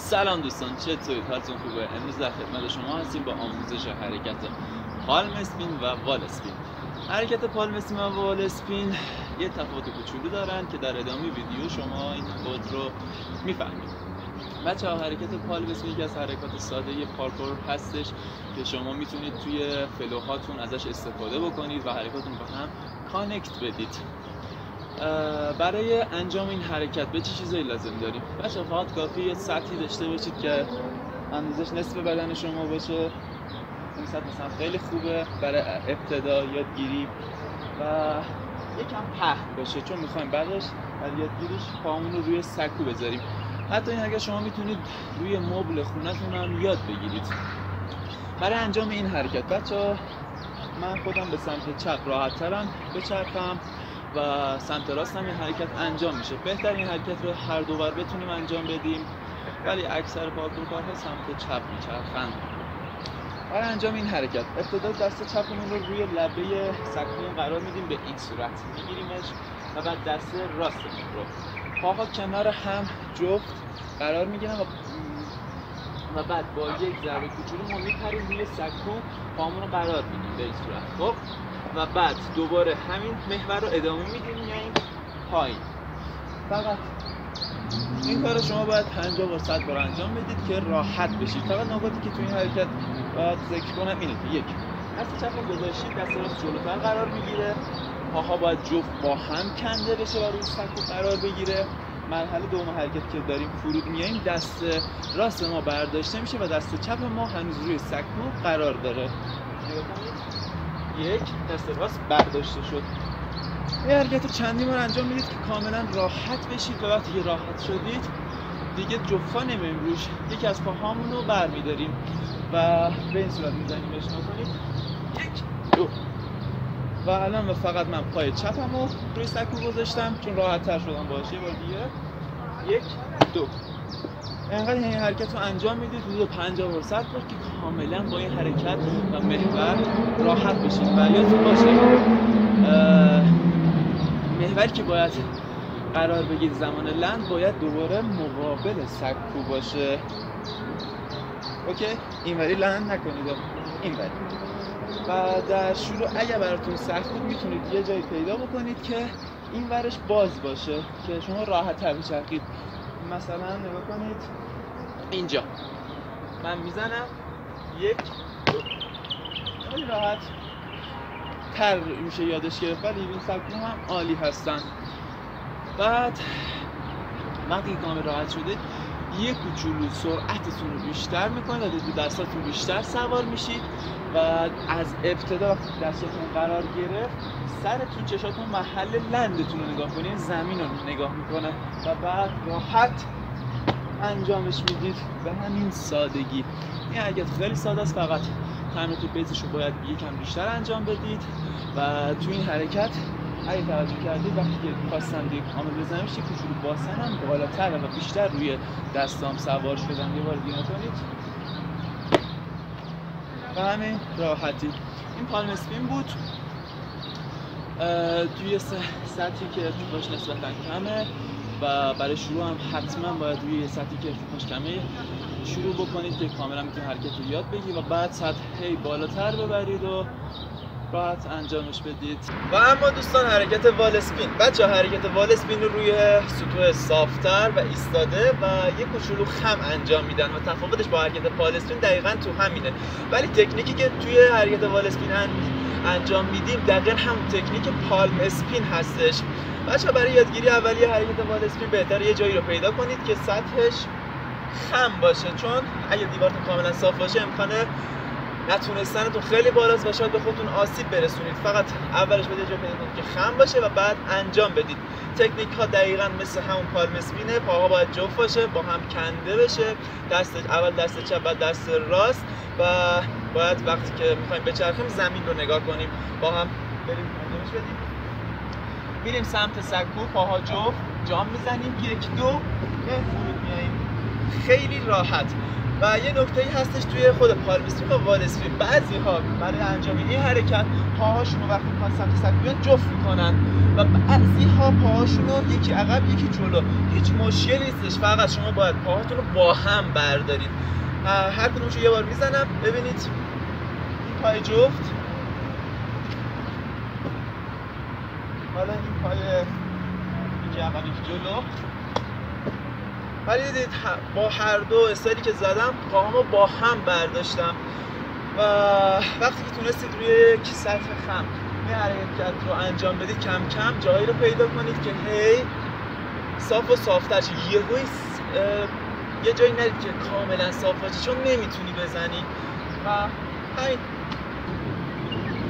سلام دوستان، چطورید؟ حالتون خوبه؟ امروز در خدمت شما هستیم با آموزش حرکت پالم اسپین و وال اسپین. حرکت پالم اسپین و وال اسپین یه تفاوت کوچولو دارن که در ادامه ویدیو شما این تفاوت رو میفهمید. بچه‌ها، حرکت پالم اسپین یکی از حرکات ساده پارکور هستش که شما میتونید توی فلوهاتون ازش استفاده بکنید و حرکاتون رو هم کانکت بدید. برای انجام این حرکت به چه چیزایی لازم داریم؟ بچه فقط کافی یه سطحی داشته باشید که اندازش نصف بدن شما باشه. این سطح مثلا خیلی خوبه برای ابتدا یادگیری و یکم پهن باشه، چون میخوایم بعدش برای یادگیریش پامون رو روی سکو بذاریم. حتی این اگر شما میتونید روی مبل خونتون هم یاد بگیرید. برای انجام این حرکت بچه من خودم به سمت چپ راحت ترم بچرخم و سمت راست هم این حرکت انجام میشه. بهتر این حرکت رو هر دو بار بتونیم انجام بدیم، ولی اکثر پارکورکارها سمت چپ میچرخن. برای انجام این حرکت ابتدا دست چپمون رو روی لبه سکومون قرار میدیم، به این صورت میگیریمش و بعد دست راستمون رو پاها کنار هم جفت قرار میگیرن و بعد با یک ضربه کوچولو ما میپریم روی سکو، پامون رو قرار میدیم به این صورت. خب و بعد دوباره همین محور رو ادامه میدیم میایم پایین. فقط این کار رو شما باید 50 بار 100 بار انجام بدید که راحت بشید. فقط نکاتی که تو این حرکت باید ذکر کنم اینه که یک، دست چپ رو گذاشتید دست راست جلوتر قرار میگیره، پاها باید جفت با هم کنده بشه و روی سکو قرار بگیره. مرحله دوم حرکت که داریم فرود میاییم، دست راست ما برداشته میشه و دست چپ ما هنوز روی سکو قرار داره. یک، دست راست برداشته شد. این حرکت چندی بار انجام میدید که کاملا راحت بشید و وقتی که راحت شدید دیگه جفا نمیم روش، یکی از پاهامون رو برمیداریم و به این صورت میزنیمش. نکنید یک دو و الان فقط من پای چپم رو روی سکو گذاشتم چون راحت تر شدم باشه. یه بار دیگه یک دو. اینقدر این حرکت رو انجام میدید حدود 50 بار 100 بار که کاملا با این حرکت و محور راحت بشید. و یادتون باشه محوری که باید قرار بگیرید زمان لند باید دوباره مقابل سکو باشه. اوکی؟ اینوری لند نکنید، اینوری. و در شروع اگر براتون سخت بود میتونید یه جایی پیدا بکنید که این ورش باز باشه که شما راحت تر بچرخید. مثلا نگاه کنید اینجا من میزنم یک دو، خیلی راحت تر میشه یادش گرفت، ولی این سکو هم عالی هستن. بعد وقتی که کامل راحت شده یه کوچولو سرعتتون رو بیشتر میکنید و دو دستاتون بیشتر سوار میشید و از ابتدا وقتی دستاتون قرار گرفت سرتون چشاتون محل لندتون رو نگاه کنید، زمین رو نگاه میکنه و بعد راحت انجامش میدید به همین سادگی. این حرکت خیلی ساده است، فقط تمرین بیسش رو باید یکم بیشتر انجام بدید و تو این حرکت اگه توجه کردید وقتی که خواستم دیگه کامل بزنمش یه کوچولو باسنم بالاتر و بیشتر روی دستام سوار شدم. یه بار دیگه کنید و همین راحتی. این پالم اسپین بود توی سطحی که ارتفاعش نسبتاً کمه و برای شروع هم حتما باید روی یه سطحی که ارتفاعش کمه شروع بکنید که کاملا میتونید حرکت رو یاد بگیرید و بعد سطحی بالاتر ببرید و راحت انجامش بدید. و اما دوستان حرکت وال اسپین، بچه حرکت وال اسپین رو روی سطوح صافتر و ایستاده و یک کوچولو خم انجام میدن و تفاوتش با حرکت پالم اسپین دقیقاً تو همینه، ولی تکنیکی که توی حرکت وال اسپین انجام میدیم دقیقاً هم تکنیک پالم اسپین هستش. بچه برای یادگیری اولیه حرکت وال اسپین بهتره یه جایی رو پیدا کنید که سطحش خم باشه، چون اگه دیوارتون کاملا صاف باشه امکانه نتونستنتون خیلی بالاست و شاید به خودتون آسیب برسونید. فقط اولش بده جا پیدا کنید که خم باشه و بعد انجام بدید. تکنیک ها دقیقاً مثل همون پالم اسپینه، پاها باید جفت باشه، با هم کنده بشه، اول دست چپ بعد دست راست و باید وقتی که میخوایم بچرخیم زمین رو نگاه کنیم، با هم بریم انجامش بدیم. میریم سمت سکو، پاها جفت، جام میزنیم، یک دو فرود میاییم. خیلی راحت. و یه نکته‌ای هستش توی خود پالم اسپین و وال اسپین، بعضی‌ها برای انجام این حرکت پاهاشون رو وقتی می‌خوان سمت سقف بیان جفت می‌کنن و بعضی‌ها پاهاشون رو یکی عقب یکی جلو. هیچ مشکلی نیستش، فقط شما باید پاهاتون رو با هم بردارید. هر کدومش رو یه بار میزنم ببینید. این پای جفت، حالا این پای یکی عقب یکی جلو. ولی دیدید با هر دو استایلی که زدم پاهامو با هم برداشتم و وقتی که تونستید روی یک سطح خم این حرکت رو انجام بدید کم کم جایی رو پیدا کنید که هی صاف و صافتر شه. یه جایی نرید که کاملا صاف باشه چون نمیتونی بزنی و همین.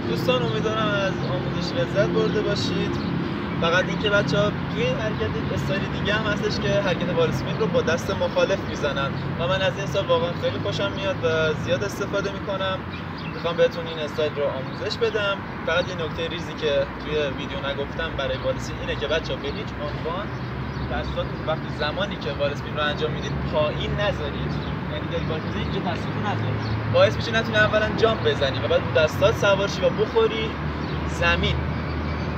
دوستان امیدوارم از آموزش لذت برده باشید. فقط اینکه بچه‌ها توی این حرکت استایل دیگه هم هستش که حرکت وال اسپین رو با دست مخالف میزنن و من از این استایل واقعا خیلی خوشم میاد و زیاد استفاده میکنم. میخوام بهتون این استایل رو آموزش بدم. فقط یه نکته ریزی که توی ویدیو نگفتم برای وال اسپین اینه که بچه‌ها به هیچ عنوان دستاتون وقتی زمانی که وال اسپین رو انجام میدید پایین نذارید. یعنی داری وال میزنید اینجا دستاتون نذارید. باعث میشه نتونی اولا جامپ بزنی و بعد دستات سوار شی و بخوری زمین.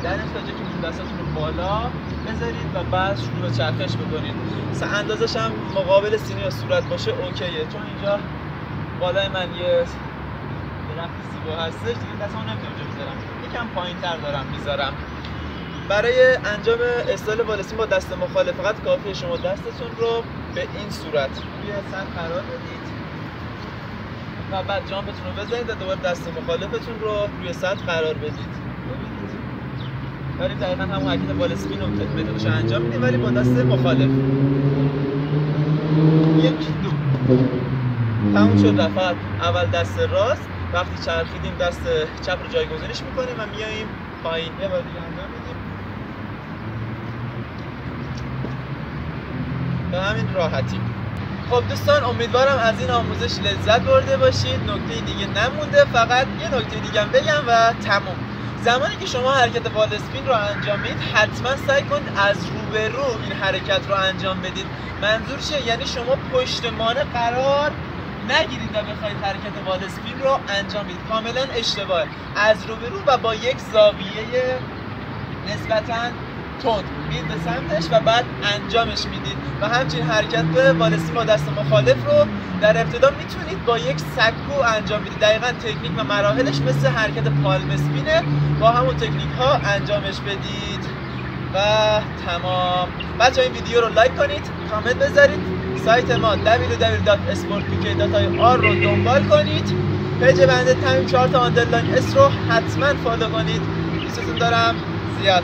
در نتیجه که دستاتون رو بالا بذارید و بعد شروع به چرخش بکنید. اندازش هم مقابل سینه یا صورت باشه اوکیه، چون اینجا بالای من یه درخت زیبا هستش دیگه دستمو نمیتونم اونجا بذارم، یکم پایین‌تر دارم میذارم. برای انجام استایل وال اسپین با دست مخالف فقط کافیه شما دستتون رو به این صورت روی سطح قرار بدید و بعد جامپتون رو بزنید و دوباره دست مخالفتون رو روی سطح قرار بدید. دارید دقیقا همون حرکت وال اسپین رو بدونش انجام میدیم ولی با دست مخالف. یک دو تموم شد. فقط اول دست راست، وقتی چرخیدیم دست چپ رو جایگزینش میکنیم و میاییم پایین. یه بار دیگه انجام میدیم به همین راحتی. خب دوستان امیدوارم از این آموزش لذت برده باشید. نکته دیگه نمونده، فقط یه نکته دیگه هم بگم و تموم. زمانی که شما حرکت وال اسپین رو انجام میدید حتما سعی کنید از روبرو این حرکت رو انجام بدید. منظور چیه؟ یعنی شما پشتمانه قرار نگیرید و بخواید حرکت وال اسپین رو انجام بدید. کاملا اشتباهه. از روبرو و با یک زاویه نسبتاً تند میرید به سمتش و بعد انجامش میدید و همچنین حرکت وال اسپین با دست مخالف رو در ابتدا میتونید با یک سکو انجام بدید. دقیقاً تکنیک و مراحلش مثل حرکت پالم اسپینه، با همون تکنیک ها انجامش بدید و تمام. بچه‌ها این ویدیو رو لایک کنید، کامنت بذارید، سایت ما www.sportpk.ir رو دنبال کنید، پیج بنده تمیم چارت آندرلاین اس رو حتما فالو کنید. دوستتون دارم زیاد.